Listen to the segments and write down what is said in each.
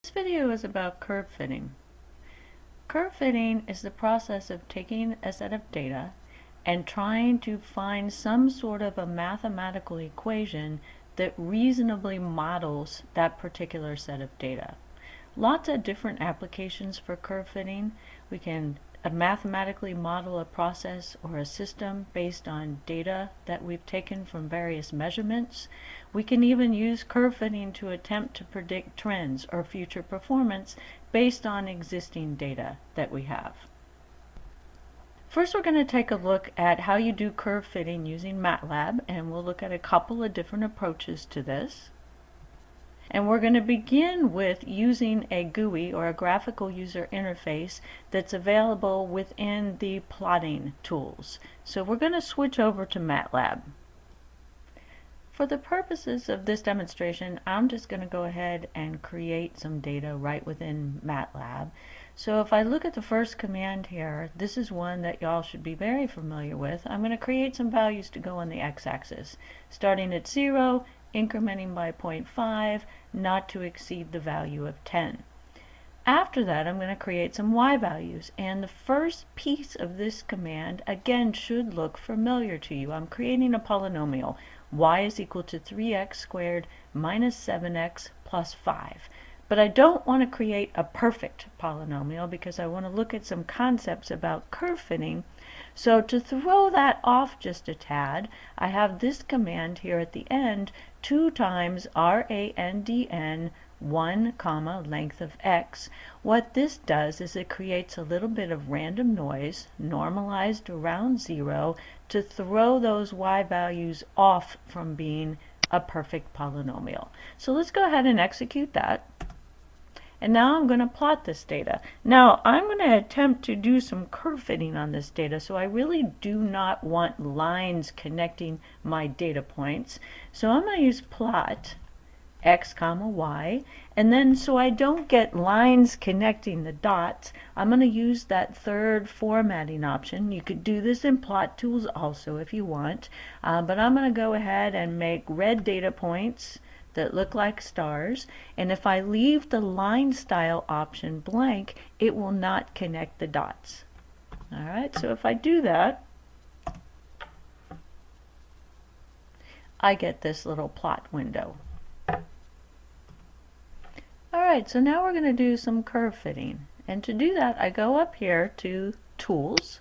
This video is about curve fitting. Curve fitting is the process of taking a set of data and trying to find some sort of a mathematical equation that reasonably models that particular set of data. Lots of different applications for curve fitting. We can mathematically model a process or a system based on data that we've taken from various measurements. We can even use curve fitting to attempt to predict trends or future performance based on existing data that we have. First, we're going to take a look at how you do curve fitting using MATLAB, and we'll look at a couple of different approaches to this. And we're going to begin with using a GUI, or a graphical user interface, that's available within the plotting tools. So we're going to switch over to MATLAB. For the purposes of this demonstration, I'm just going to go ahead and create some data right within MATLAB. So if I look at the first command here, this is one that y'all should be very familiar with. I'm going to create some values to go on the x-axis, starting at 0, incrementing by 0.5, not to exceed the value of 10. After that, I'm going to create some y values, and the first piece of this command again should look familiar to you. I'm creating a polynomial. Y is equal to 3x squared minus 7x plus 5. But I don't want to create a perfect polynomial because I want to look at some concepts about curve fitting. So to throw that off just a tad, I have this command here at the end, 2 times randn 1 comma length of x. What this does is it creates a little bit of random noise normalized around 0 to throw those y values off from being a perfect polynomial. So let's go ahead and execute that. And now I'm going to plot this data. Now I'm going to attempt to do some curve fitting on this data, so I really do not want lines connecting my data points. So I'm going to use plot x comma y, and then so I don't get lines connecting the dots, I'm going to use that third formatting option. You could do this in plot tools also if you want, but I'm going to go ahead and make red data points that look like stars, and if I leave the line style option blank, it will not connect the dots. Alright, so if I do that, I get this little plot window. Alright, so now we're going to do some curve fitting, and to do that I go up here to Tools,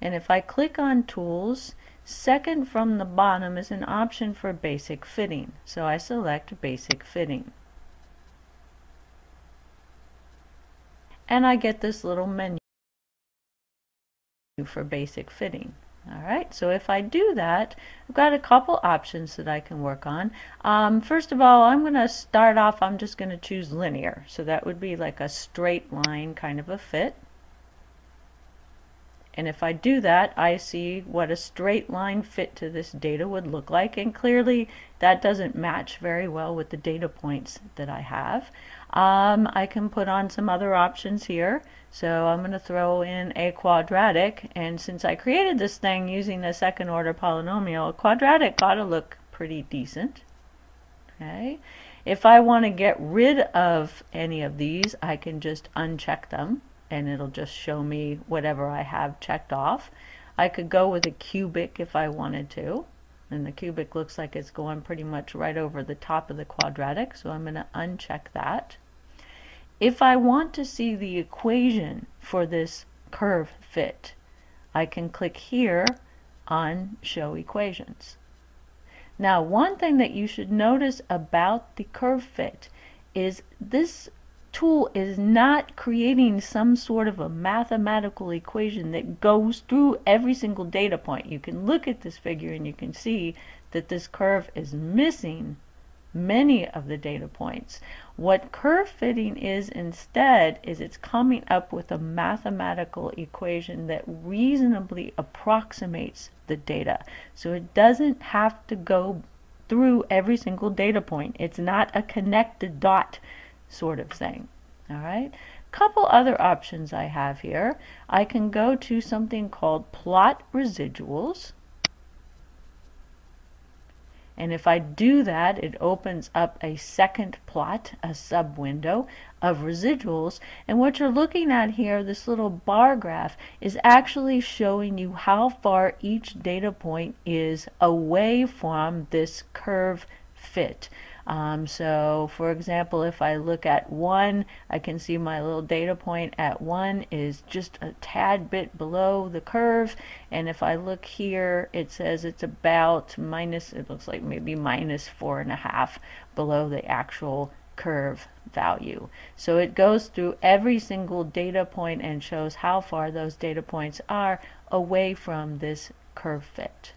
and if I click on Tools, second from the bottom is an option for basic fitting, so I select basic fitting. And I get this little menu for basic fitting. Alright, so if I do that, I've got a couple options that I can work on. First of all, I'm going to start off, I'm just going to choose linear, so that would be like a straight line kind of a fit. And if I do that, I see what a straight line fit to this data would look like, and clearly that doesn't match very well with the data points that I have. I can put on some other options here, so I'm going to throw in a quadratic, and since I created this thing using a second order polynomial, a quadratic ought to look pretty decent. Okay. If I want to get rid of any of these, I can just uncheck them, and it'll just show me whatever I have checked off. I could go with a cubic if I wanted to, and the cubic looks like it's going pretty much right over the top of the quadratic, so I'm going to uncheck that. If I want to see the equation for this curve fit, I can click here on Show Equations. Now, one thing that you should notice about the curve fit is this tool is not creating some sort of a mathematical equation that goes through every single data point. You can look at this figure and you can see that this curve is missing many of the data points. What curve fitting is instead is it's coming up with a mathematical equation that reasonably approximates the data. So it doesn't have to go through every single data point. It's not a connected dot sort of thing. Alright, couple other options I have here. I can go to something called Plot Residuals, And if I do that, it opens up a second plot, a sub window of residuals. And what you're looking at here, this little bar graph, is actually showing you how far each data point is away from this curve fit. So for example, if I look at 1, I can see my little data point at 1 is just a tad bit below the curve, and if I look here, it says it's about minus, it looks like maybe minus 4.5 below the actual curve value. So it goes through every single data point and shows how far those data points are away from this curve fit.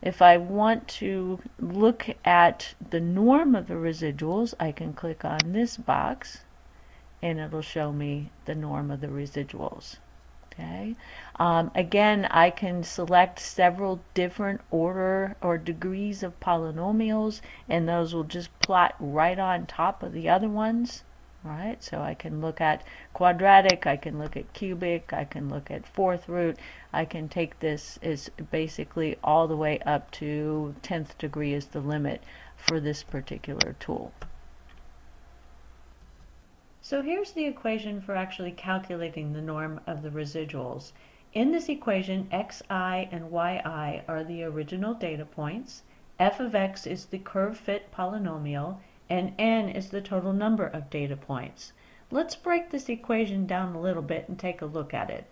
If I want to look at the norm of the residuals, I can click on this box and it'll show me the norm of the residuals. Okay. Again, I can select several different order or degrees of polynomials, and those will just plot right on top of the other ones. Right, so I can look at quadratic, I can look at cubic, I can look at fourth root. I can take this as basically all the way up to 10th degree is the limit for this particular tool. So here's the equation for actually calculating the norm of the residuals. In this equation, xi and yi are the original data points, f of x is the curve fit polynomial, and n is the total number of data points. Let's break this equation down a little bit and take a look at it.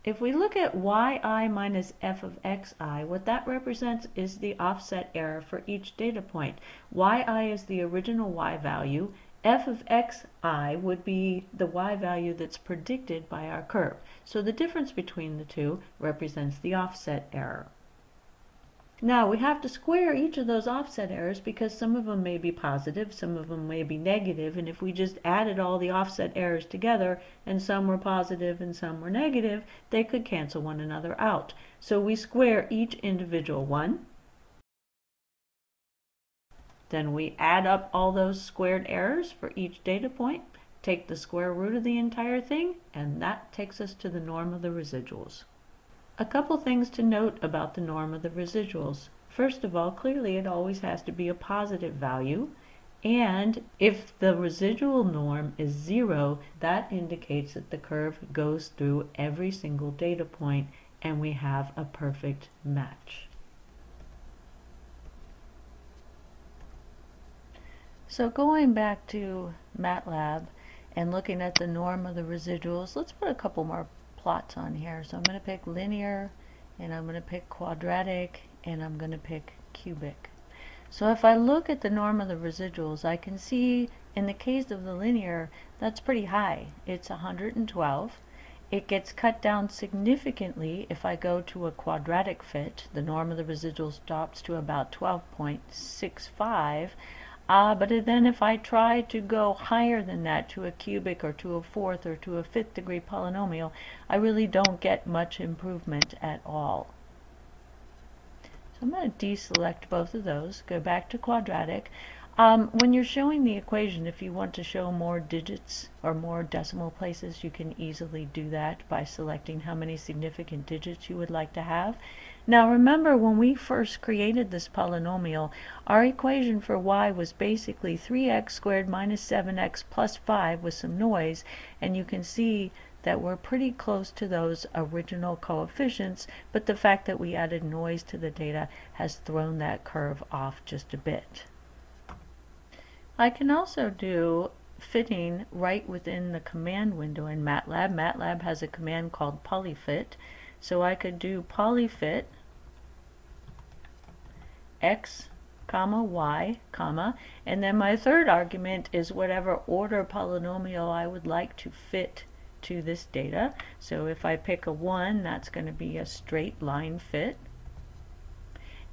If we look at yi minus f of xi, what that represents is the offset error for each data point. Yi is the original y value. F of xi would be the y value that's predicted by our curve. So the difference between the two represents the offset error. Now we have to square each of those offset errors because some of them may be positive, some of them may be negative, and if we just added all the offset errors together and some were positive and some were negative, they could cancel one another out. So we square each individual one. Then we add up all those squared errors for each data point, take the square root of the entire thing, and that takes us to the norm of the residuals. A couple things to note about the norm of the residuals. First of all, clearly it always has to be a positive value, and if the residual norm is 0, that indicates that the curve goes through every single data point and we have a perfect match. So going back to MATLAB and looking at the norm of the residuals, let's put a couple more plots on here. So I'm going to pick linear, and I'm going to pick quadratic, and I'm going to pick cubic. So if I look at the norm of the residuals, I can see in the case of the linear, that's pretty high. It's 112. It gets cut down significantly if I go to a quadratic fit. The norm of the residuals drops to about 12.65. But then if I try to go higher than that to a cubic or to a fourth or to a fifth degree polynomial, I really don't get much improvement at all. So I'm going to deselect both of those, go back to quadratic. When you're showing the equation, if you want to show more digits or more decimal places, you can easily do that by selecting how many significant digits you would like to have. Now remember, when we first created this polynomial, our equation for y was basically 3x squared minus 7x plus 5 with some noise, and you can see that we're pretty close to those original coefficients, but the fact that we added noise to the data has thrown that curve off just a bit. I can also do fitting right within the command window in MATLAB. MATLAB has a command called Polyfit. So I could do Polyfit x, comma, y, comma, and then my third argument is whatever order polynomial I would like to fit to this data. So if I pick a 1, that's going to be a straight line fit.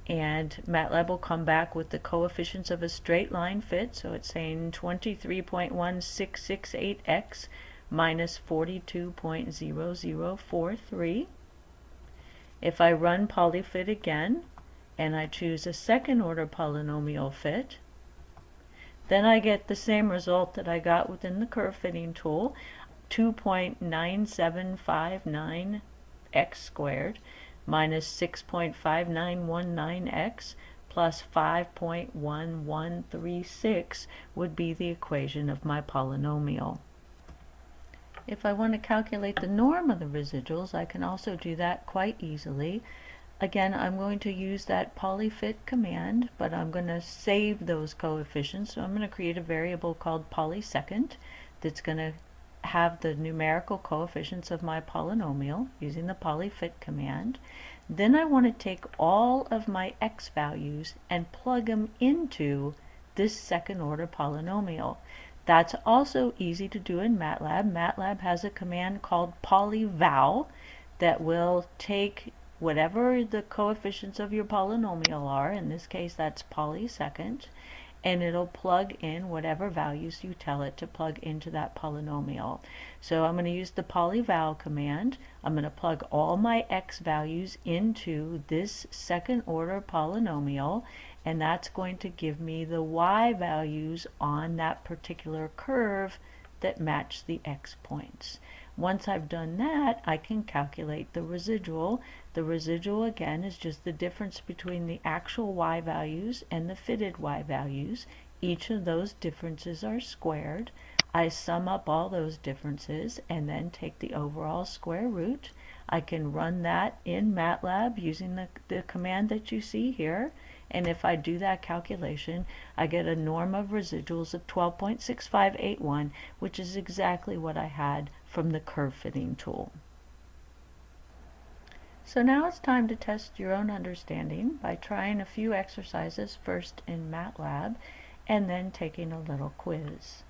And MATLAB will come back with the coefficients of a straight line fit. So it's saying 23.1668x minus 42.0043. If I run Polyfit again, and I choose a second order polynomial fit, then I get the same result that I got within the curve fitting tool, 2.9759x squared. minus 6.5919x plus 5.1136 would be the equation of my polynomial. If I want to calculate the norm of the residuals, I can also do that quite easily. Again, I'm going to use that Polyfit command, but I'm going to save those coefficients. So I'm going to create a variable called polysecond that's going to have the numerical coefficients of my polynomial using the Polyfit command. Then I want to take all of my x values and plug them into this second order polynomial. That's also easy to do in MATLAB. MATLAB has a command called polyval that will take whatever the coefficients of your polynomial are, in this case that's polysecond, and it'll plug in whatever values you tell it to plug into that polynomial. So I'm going to use the polyval command. I'm going to plug all my x values into this second order polynomial, and that's going to give me the y values on that particular curve that match the x points. Once I've done that, I can calculate the residual. The residual, again, is just the difference between the actual y values and the fitted y values. Each of those differences are squared. I sum up all those differences and then take the overall square root. I can run that in MATLAB using the command that you see here. And if I do that calculation, I get a norm of residuals of 12.6581, which is exactly what I had from the curve fitting tool. So now it's time to test your own understanding by trying a few exercises first in MATLAB and then taking a little quiz.